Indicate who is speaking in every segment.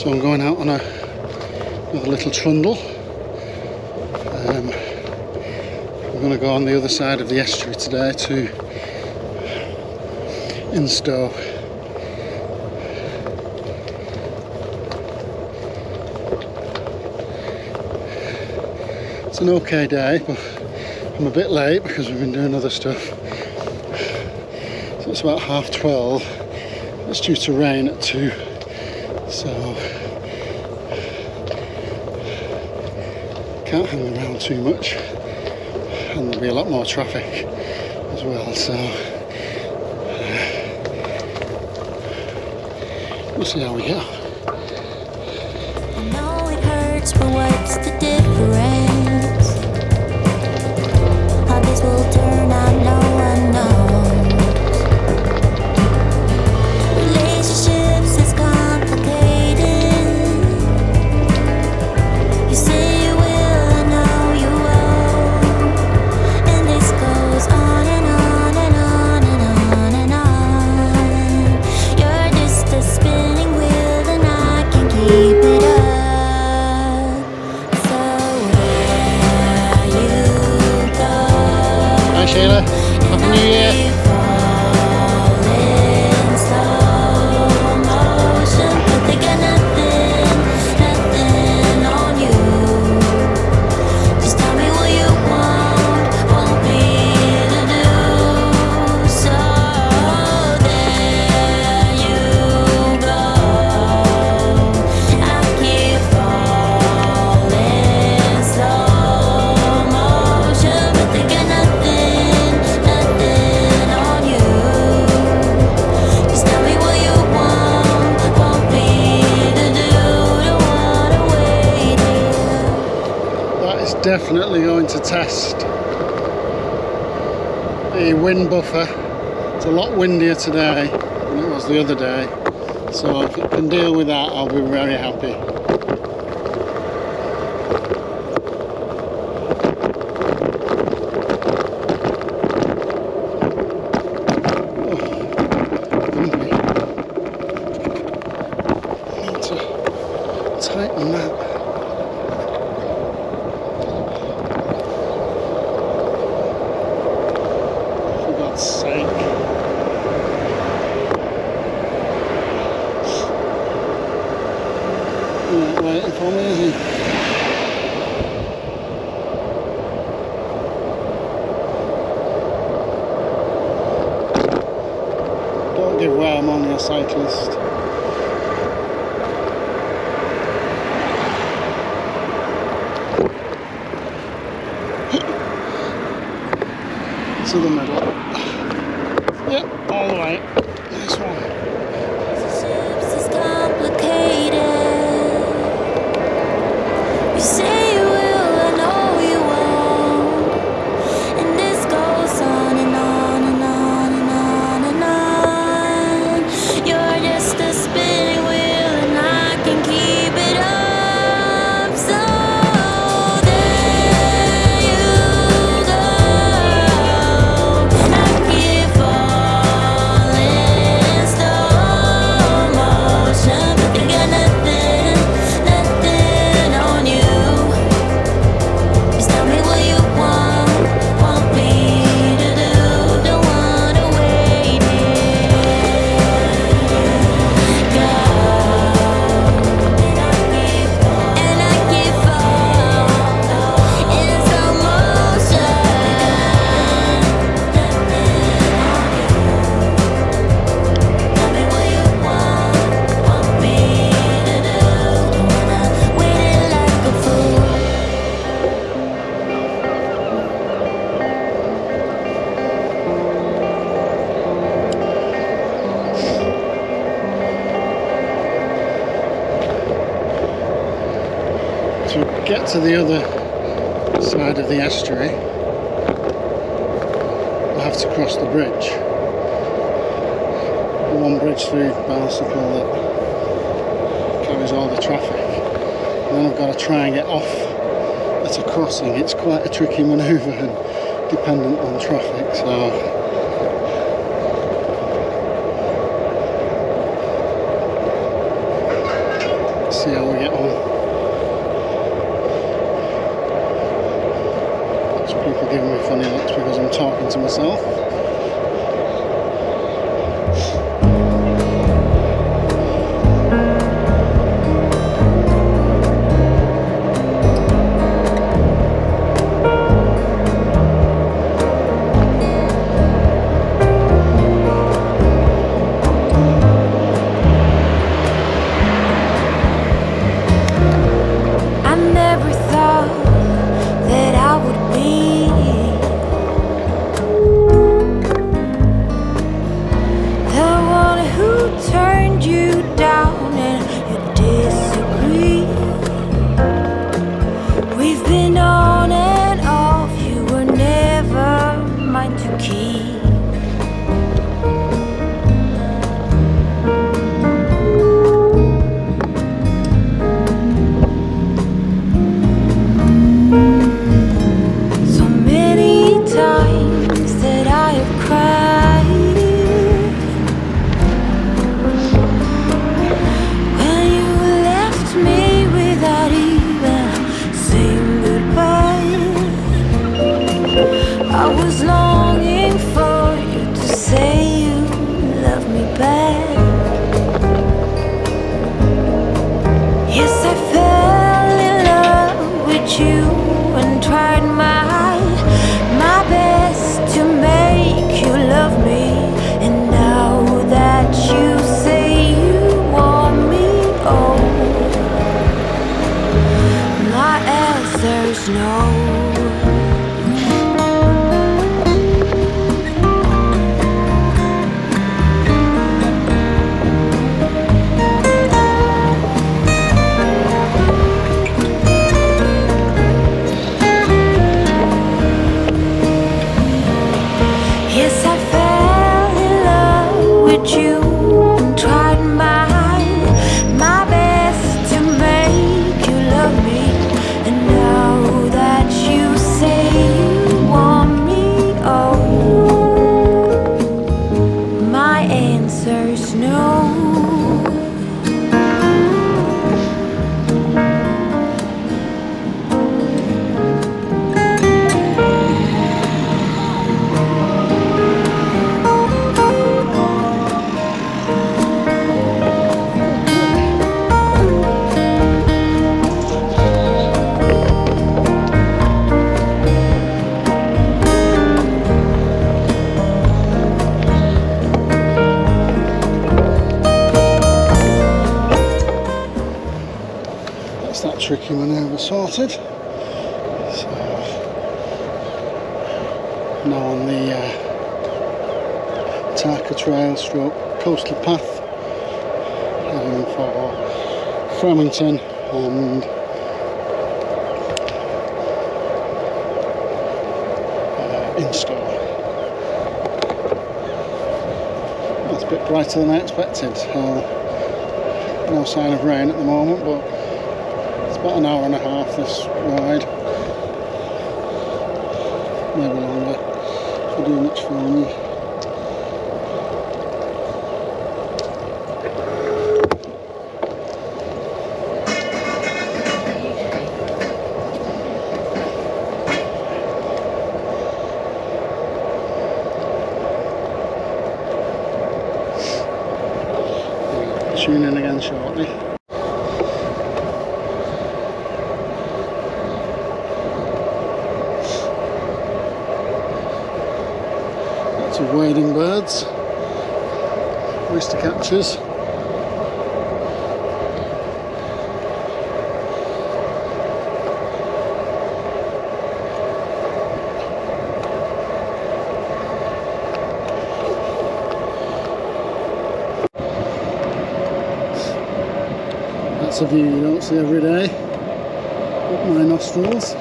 Speaker 1: So I'm going out on another little trundle. We're going to go on the other side of the estuary today to Instow. It's an okay day, but I'm a bit late because we've been doing other stuff. So it's about 12:30. It's due to rain at 2, so can't hang around too much, and there'll be a lot more traffic as well, so we'll see how we go.
Speaker 2: I know it hurts, but what's the difference? How this will turn out, no one knows. Relationships is complicated. You say you will, I know you won't. And this goes on and on and on and on and on. You're just a spinning wheel and I can't keep it up. So where you go,
Speaker 1: Hi Sheila, Happy New Year.
Speaker 2: keep falling slow motion, but they got nothing on you. Just tell me what you want me to do. So there you go. I keep falling slow motion, but they got nothing on you. Just tell me what you want me to do. Don't wanna wait here.
Speaker 1: That is definitely going to test the wind buffer. It's a lot windier today than it was the other day, so if it can deal with that, I'll be very happy. Need to tighten that. For God's sake. He's not waiting for me, is he? Don't give way, I'm only a cyclist. To the middle. Yep, all the way. Nice one.
Speaker 2: Relationships is complicated. You say you will, I know you won't. And this goes on and on and on and on and on. You're just a spinning wheel and I can keep it up. So there you go. I keep falling slow motion, but they got nothing on you. Just tell me what you want me to do. Don't wanna wait here. Go. And I keep falling in slow motion. Tell me what you want me to do. Don't wanna wait like a fool.
Speaker 1: To get to the other side of the estuary, I have to cross the bridge. The one bridge through Barnstaple that carries all the traffic. And then I've got to try and get off at a crossing. It's quite a tricky manoeuvre and dependent on traffic, so see how we get on. Lots of people giving me funny looks because I'm talking to myself. That tricky manoeuvre sorted. So now on the Tarka Trail stroke coastal path, heading for Framington and Instow. That's a bit brighter than I expected. No sign of rain at the moment, but about an hour and a half this ride, maybe longer, if I do much filming. Tune in again shortly. Of wading birds, oyster catchers. That's a view you don't see every day, up my nostrils.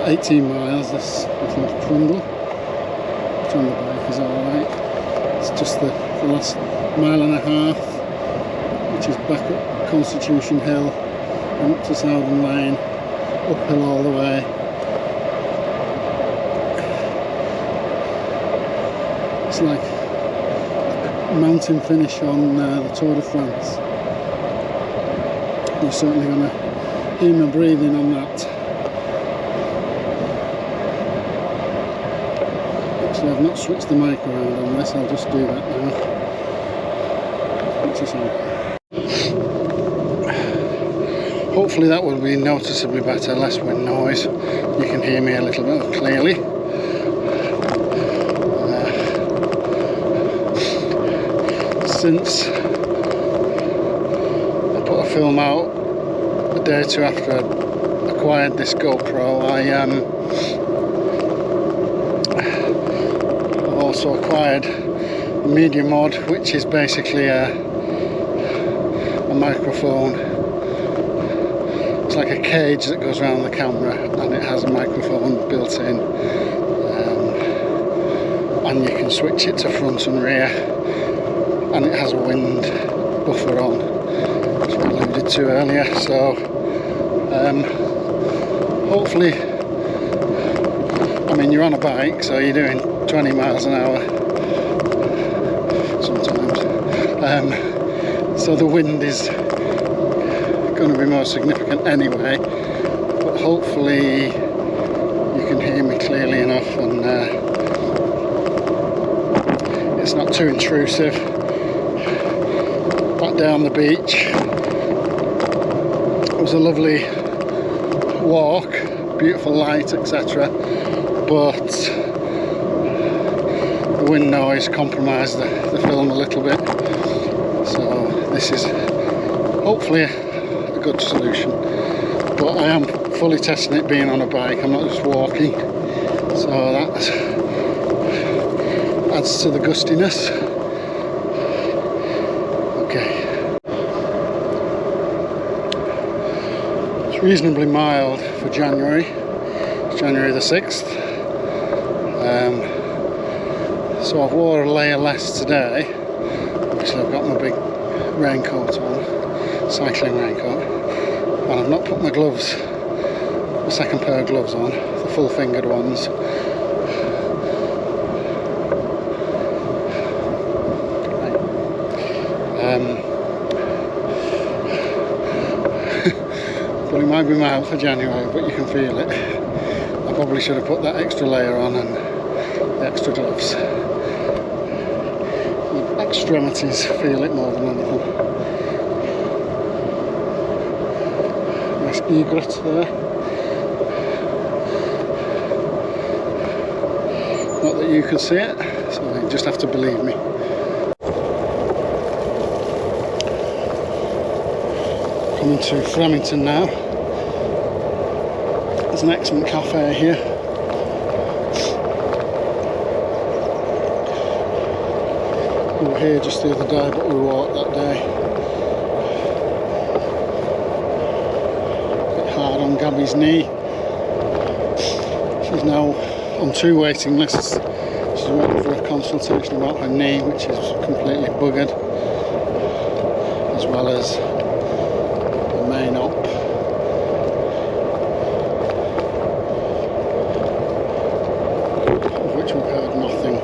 Speaker 1: 18 miles, this little trundle. Trundle bike is alright. It's just the last mile and a half, which is back up Constitution Hill and up to Southern Lane, uphill all the way. It's like mountain finish on the Tour de France. You're certainly going to hear me breathing on that. Actually, I've not switched the mic around on this, I'll just do that now. What's this on? Hopefully that will be noticeably better, less wind noise. You can hear me a little bit more clearly. Since I put a film out a day or two after I acquired this GoPro, I've also acquired Media Mod, which is basically a microphone. It's like a cage that goes around the camera, and it has a microphone built in, and you can switch it to front and rear, and it has a wind buffer on, which I alluded to earlier. So hopefully, I mean, you're on a bike, so you're doing 20 miles an hour sometimes, so the wind is going to be more significant anyway, but hopefully you can hear me clearly enough, and it's not too intrusive. Back down the beach, it was a lovely walk, beautiful light, etc., but the wind noise compromised the film a little bit, so this is hopefully a good solution. But I am fully testing it being on a bike, I'm not just walking, so that adds to the gustiness. Okay, it's reasonably mild for January. It's January the 6th, so I've wore a layer less today. Obviously I've got my big raincoat on, cycling raincoat, and I've not put my gloves, my second pair of gloves on, the full fingered ones. But it might be mild for January, but you can feel it. I probably should have put that extra layer on and the extra gloves. The extremities feel it more than anything. Nice egret there. Not that you can see it, so you just have to believe me. Coming to Framington now. There's an excellent cafe here. We were here just the other day, but we walked that day. A bit hard on Gabby's knee. She's now on 2 waiting lists. She's waiting for a consultation about her knee, which is completely buggered, as well as the main op. Of which we've heard nothing.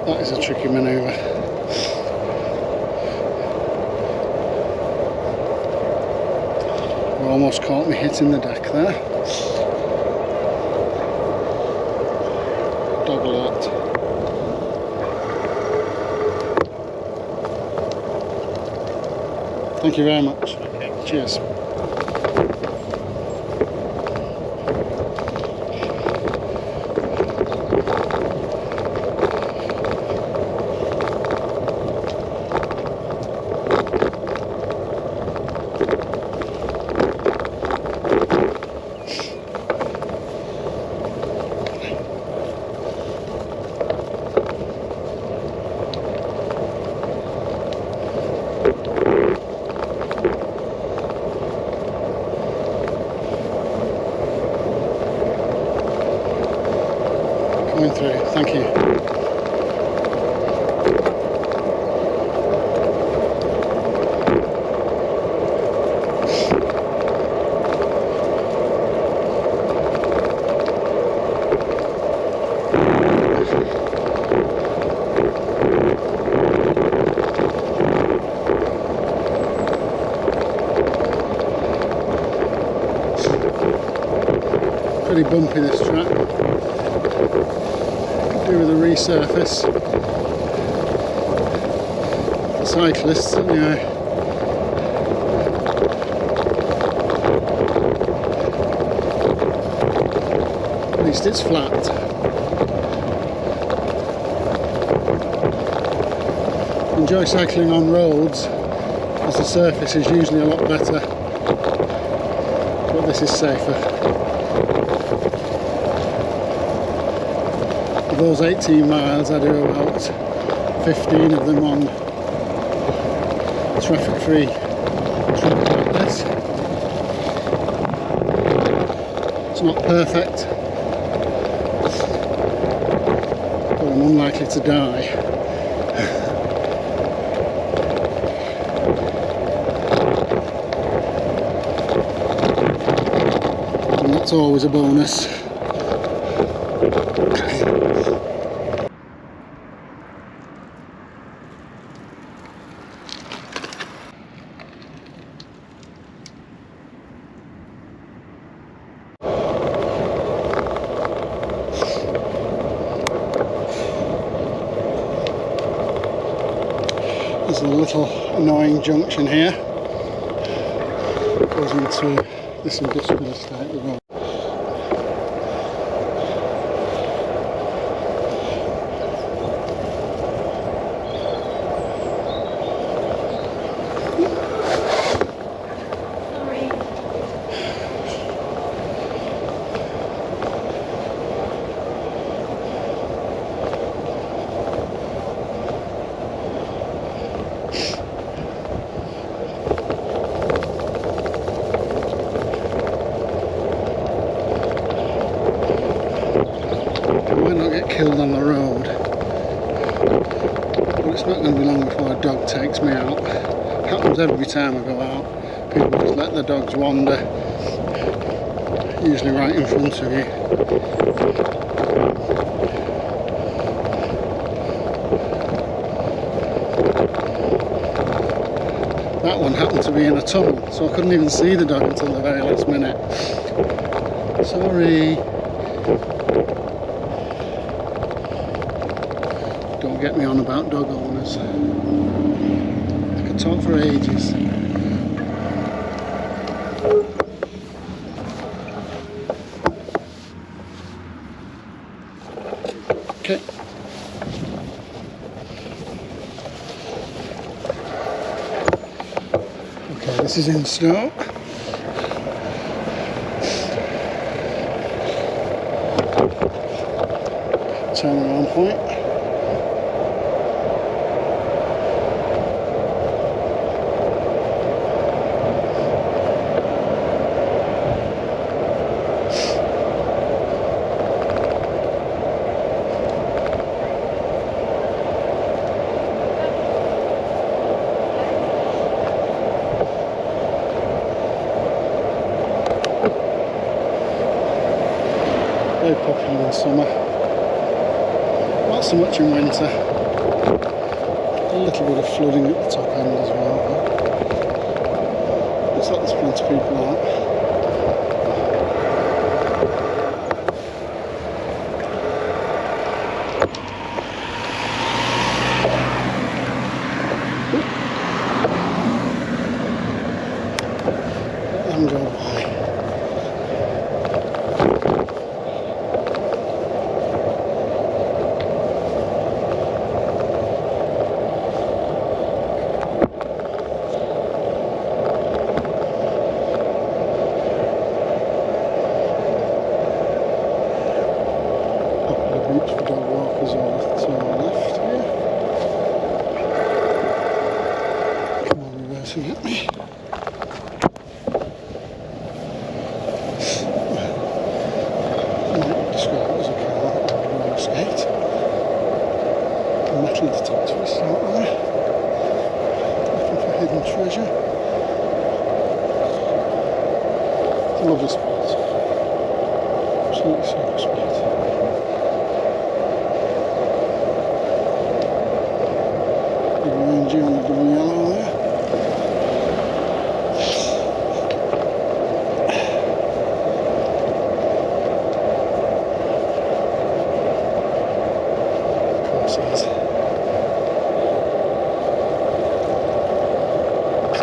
Speaker 1: That is a tricky manoeuvre. You almost caught me hitting the deck there. Dog alert. Thank you very much. Okay. Cheers. coming through. Thank you. Pretty bumpy this track. Could do with a resurface. For cyclists anyway. At least it's flat. Enjoy cycling on roads as the surface is usually a lot better, but this is safer. Of those 18 miles, I do about 15 of them on traffic-free track like this. It's not perfect, but I'm unlikely to die. And that's always a bonus. There's a little annoying junction here. It goes into this industrial estate as well. Killed on the road, but it's not going to be long before a dog takes me out. It happens every time I go out. People just let their dogs wander, usually right in front of you. That one happened to be in a tunnel, so I couldn't even see the dog until the very last minute. Sorry. Don't get me on about dog owners. I could talk for ages. Okay. Okay, this is Instow. Turn around point. Very popular in summer, not so much in winter. A little bit of flooding at the top end as well, but looks like there's plenty of people out. Let them go by. For dog walkers on to our left here. Come on, reversing at me. I might describe it as a car, a roller skate. Lovely spot. Absolutely super spot. Big rangy on the double yellow there.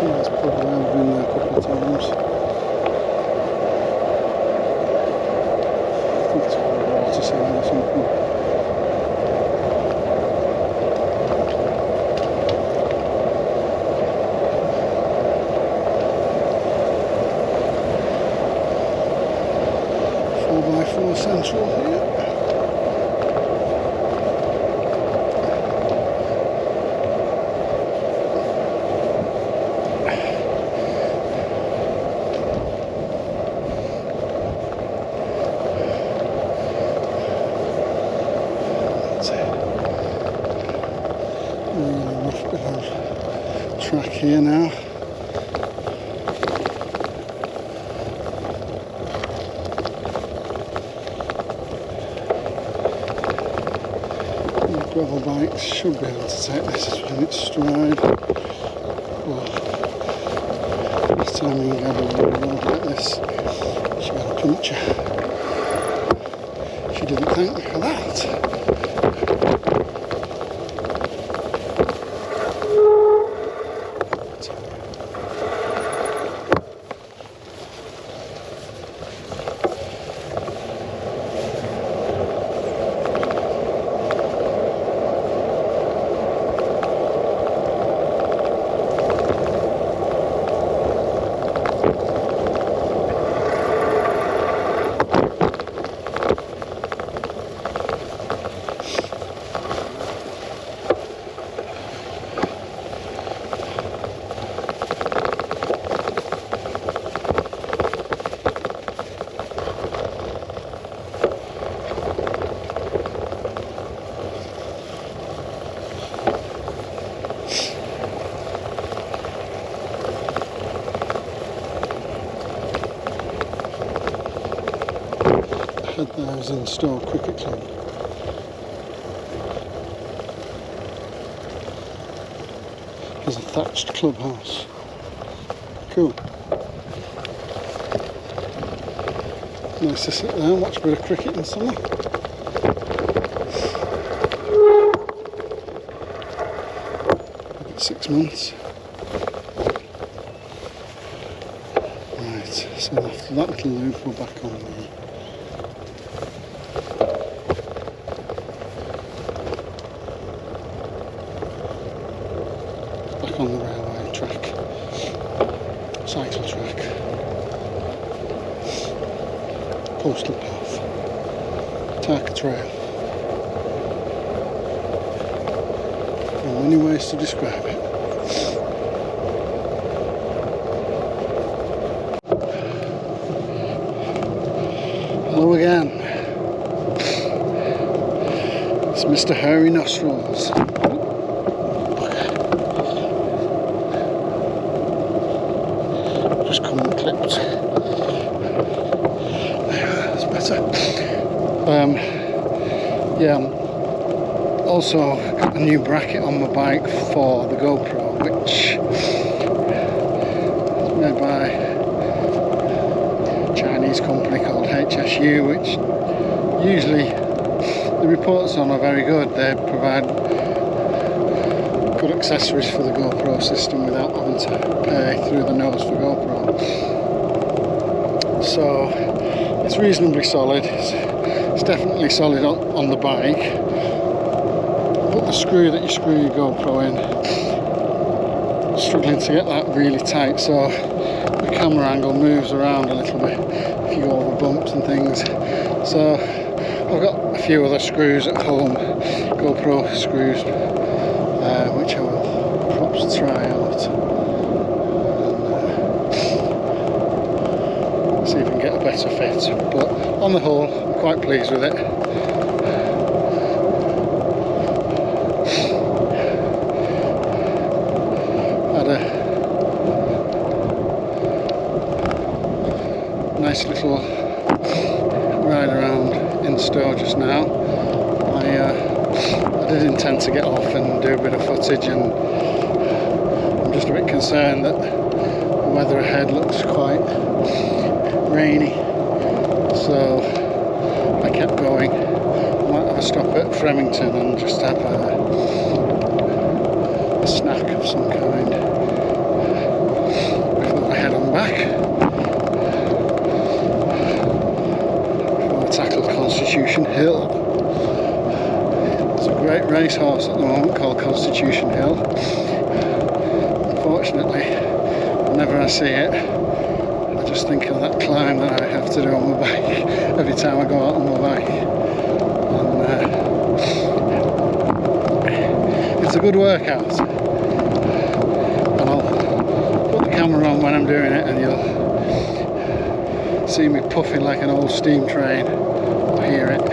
Speaker 1: That's probably I've been there a couple of times. I think it's got a water sign or something. Four by four central here. Really rough bit of track here now. The gravel bikes should be able to take this in its stride. Well, this time you can have a road like this, she got a puncture. She didn't thank me for that. Head there is Instow Cricket Club. There's a thatched clubhouse. Cool. Nice to sit there and watch a bit of cricket in summer. About 6 months. Right, so after that little loop we're back on the on the railway track, cycle track, postal path, Tarka trail. There are many ways to describe it. Hello again. It's Mr. Hairy Nostrils. Just come unclipped. That's better. Yeah, also got a new bracket on my bike for the Gopro, which is made by a Chinese company called HSU, which usually the reports on are very good. They provide good accessories for the GoPro system without having to pay through the nose for GoPro. So it's reasonably solid. It's definitely solid on the bike, but the screw that you screw your GoPro in, I'm struggling to get that really tight, so the camera angle moves around a little bit if you go over bumps and things. So I've got a few other screws at home, GoPro screws, which I will perhaps try out and see if I can get a better fit. But on the whole, I'm quite pleased with it. Had a nice little ride around Instow just now. I did intend to get off and do a bit of footage, and I'm just a bit concerned that the weather ahead looks quite rainy, so I kept going. I might have a stop at Fremington and just have a snack of some kind before I head on back. Before I tackle Constitution Hill. There's a great racehorse at the moment called Constitution Hill. Unfortunately, whenever I see it, I just think of that climb that I have to do on my bike every time I go out on my bike. And it's a good workout. And I'll put the camera on when I'm doing it, and you'll see me puffing like an old steam train, or hear it.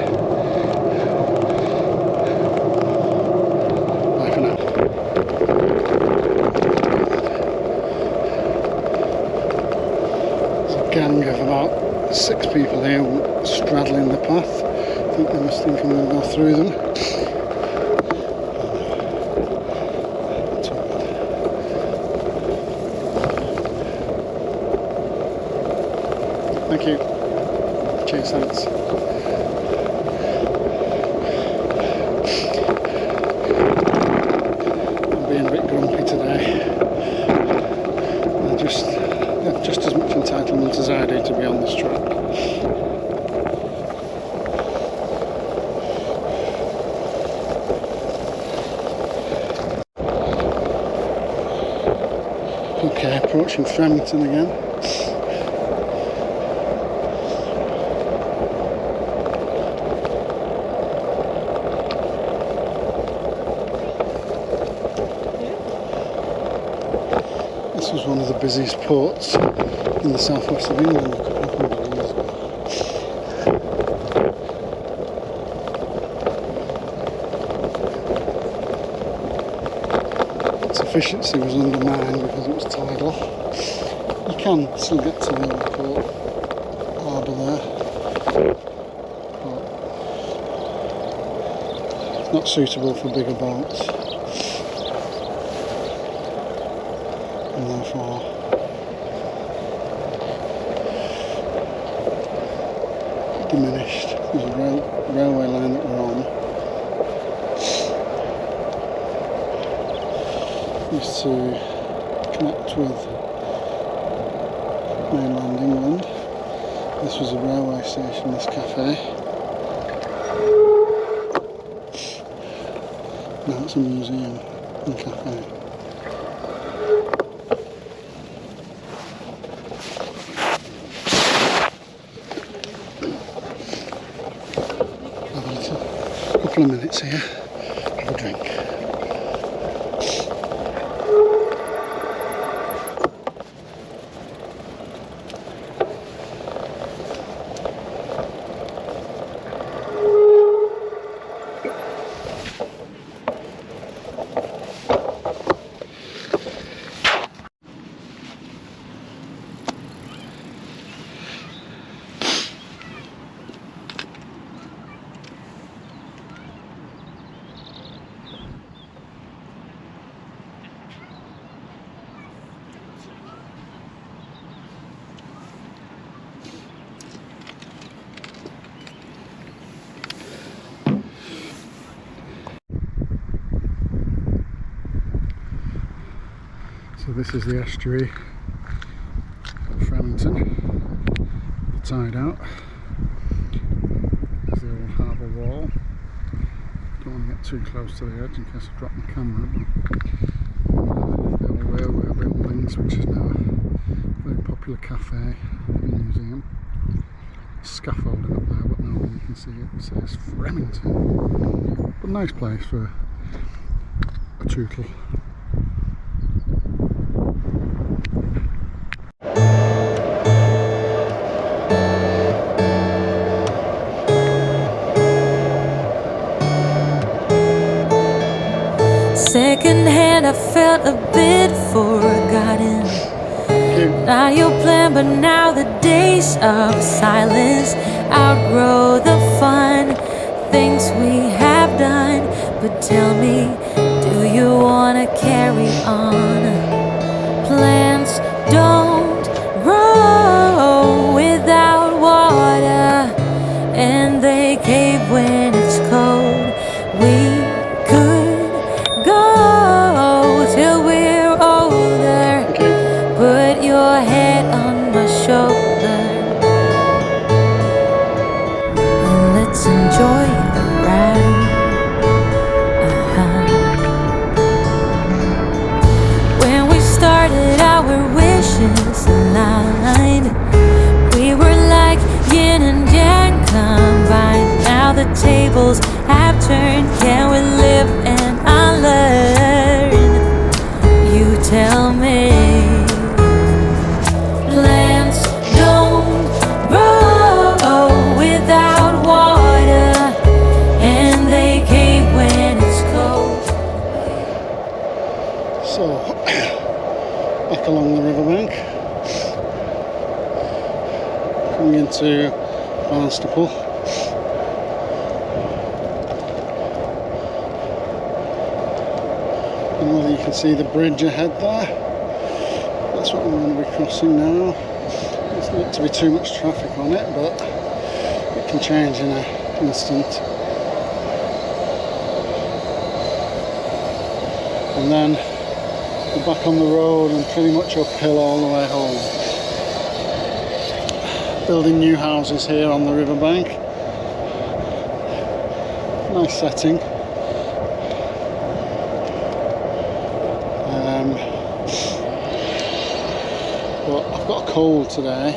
Speaker 1: Bye for now. There's a gang of about 6 people here straddling the path. I think they must think I'm going to go through them. Thank you. Cheers, thanks. I'm being a bit grumpy today. They have just as much entitlement as I do to be on this track. Okay, approaching Fremington again. This was one of the busiest ports in the southwest of England a couple of hundred years ago. Its efficiency was undermined because it was tidal. You can still get to the old port harbour there, but it's not suitable for bigger boats. And therefore diminished. There's a railway line that we're on. Used to connect with mainland England. This was a railway station, this cafe. Now it's a museum and cafe. Couple of minutes here, have a drink. So this is the estuary at Fremington, the tide out. There's the old harbour wall. Don't want to get too close to the edge in case I drop my camera. The old railway buildings, which is now a very popular cafe and museum. Scaffolding up there, but no one can see it. It says Fremington. But a nice place for a tootle.
Speaker 2: Second hand, I felt a bit forgotten. Not your plan, but now the days of silence outgrow the fun things we have done. But tell me, do you wanna carry on? Plants don't grow without water, and they cave when it's cold. We could go till we're older. Put your head on my shoulder and let's enjoy the ride. When we started, our wishes aligned. We were like yin and yang combined. Now the tables have turned. Can we live and unlearn? You tell me. Plants don't grow without water, and they cave when it's cold.
Speaker 1: So, back along the riverbank, coming into Barnstaple. And whether you can see the bridge ahead there, that's what I'm going to be crossing now. There's not to be too much traffic on it, but it can change in an instant. And then we're back on the road and pretty much uphill all the way home. Building new houses here on the riverbank. Nice setting. But I've got a cold today.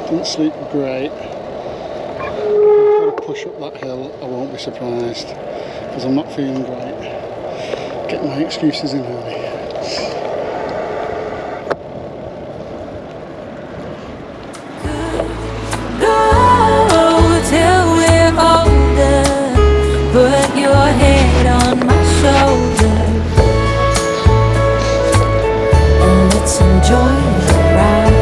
Speaker 1: Didn't sleep great. I've got to push up that hill. I won't be surprised because I'm not feeling great. Get my excuses in early.
Speaker 2: Go till we're older. Put your head on my shoulder and let's enjoy the ride.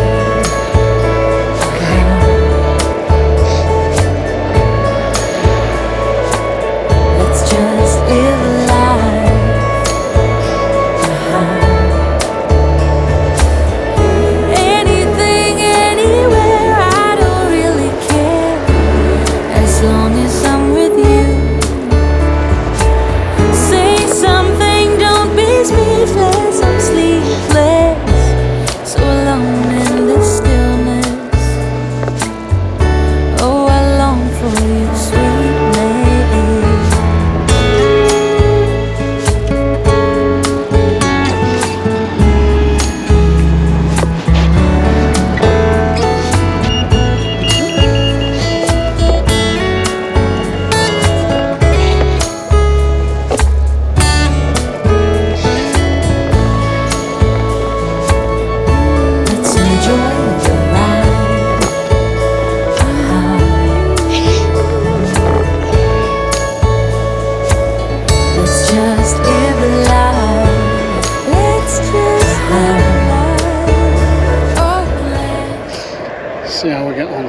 Speaker 2: Let's just live life. Anything, anywhere, I don't really care, as long as I'm with you. Say something, don't be speechless, I'm sleepless, so alone in this stillness. Oh, I long for you, sweet lady. Let's enjoy the ride. Let's just live life. Let's just live life. Oh,
Speaker 1: See how we get on.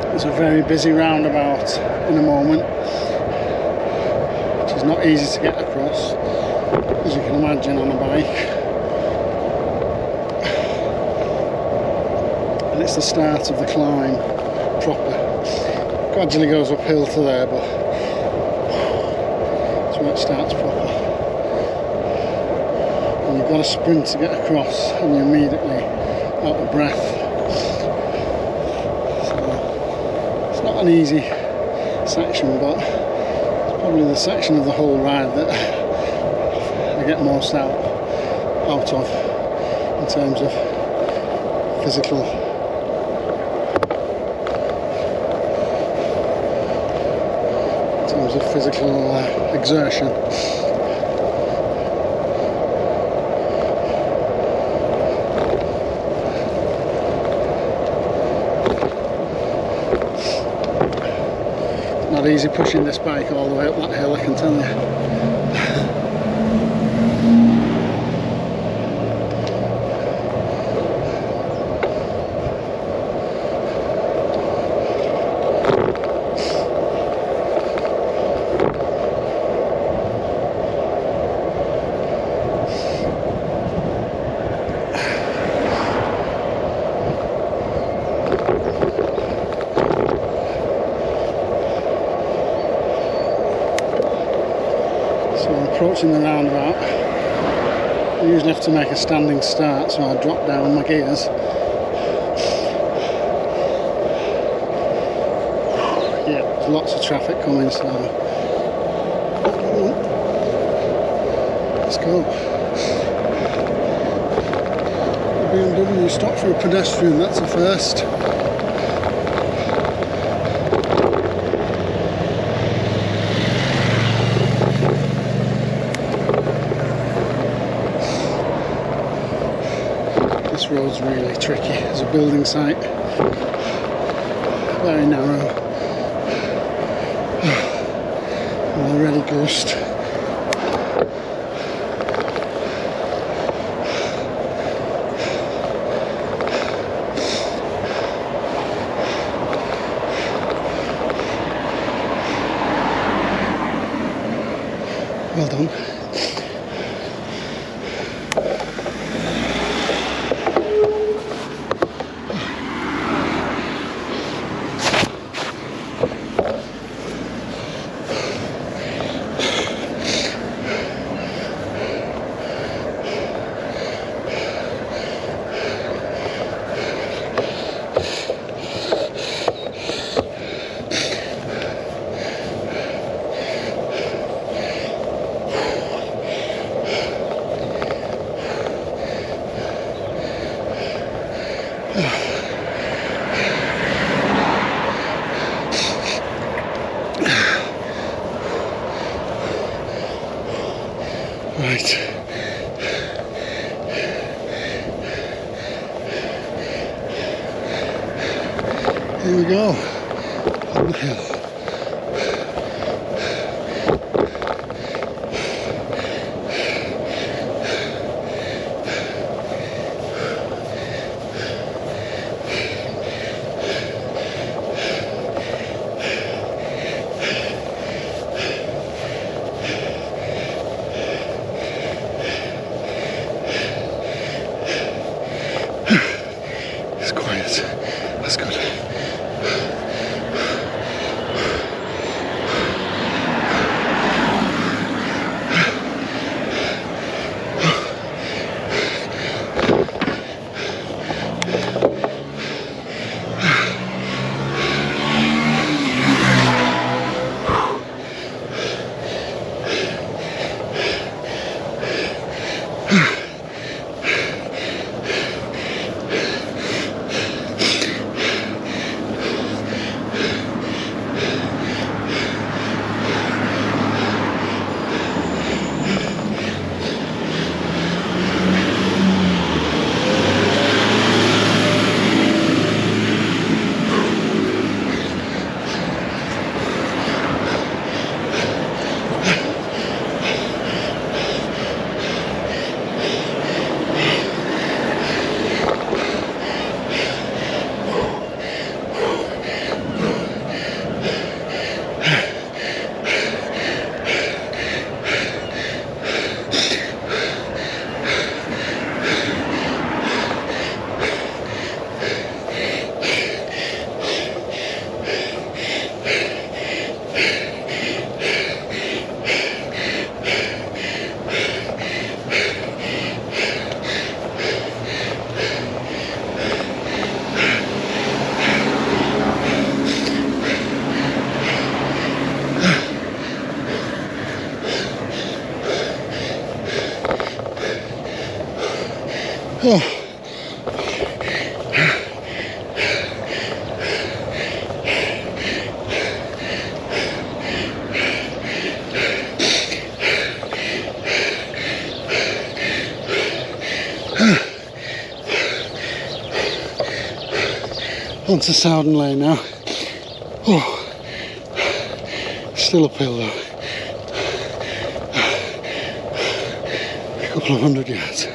Speaker 1: There's a very busy roundabout in a moment, which is not easy to get across, as you can imagine, on a bike. And it's the start of the climb proper. Gradually goes uphill to there, but that's where it starts proper. And you've got to sprint to get across, and you're immediately out of breath. So it's not an easy section, but it's probably the section of the whole ride that I get most out of in terms of physical exertion. Not easy pushing this bike all the way up that hill, I can tell you. approaching the roundabout. I usually have to make a standing start, so I drop down my gears. Yeah, there's lots of traffic coming, so let's go. The BMW stopped for a pedestrian, that's a first. This road's really tricky. There's a building site, very narrow. I'm already goosed. Well done. Right. Here we go. On the hill. It's quiet. That's good. Oh. Onto Southern Lane now. Oh. Still uphill though. A couple of 100 yards.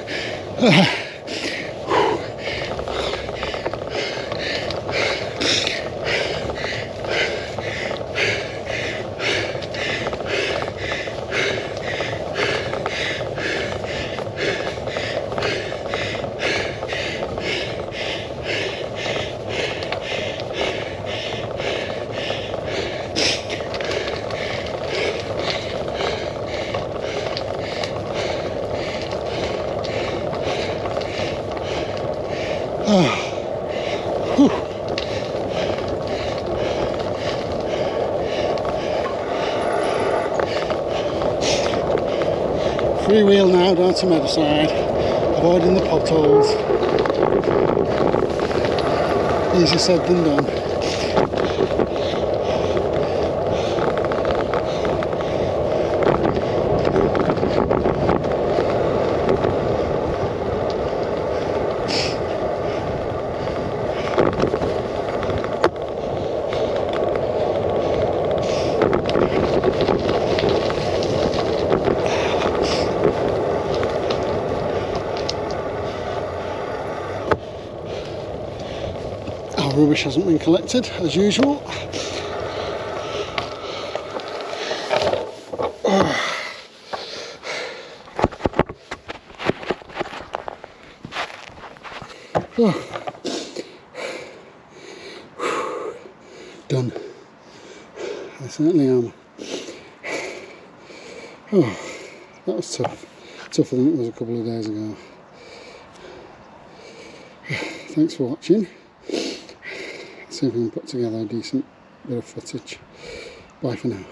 Speaker 1: Free wheel now down to Meadowside, avoiding the potholes. Easier said than done. Our rubbish hasn't been collected as usual. Done. I certainly am. That was tough. Tougher than it was a couple of days ago. Thanks for watching. See if we can put together a decent bit of footage. Bye for now.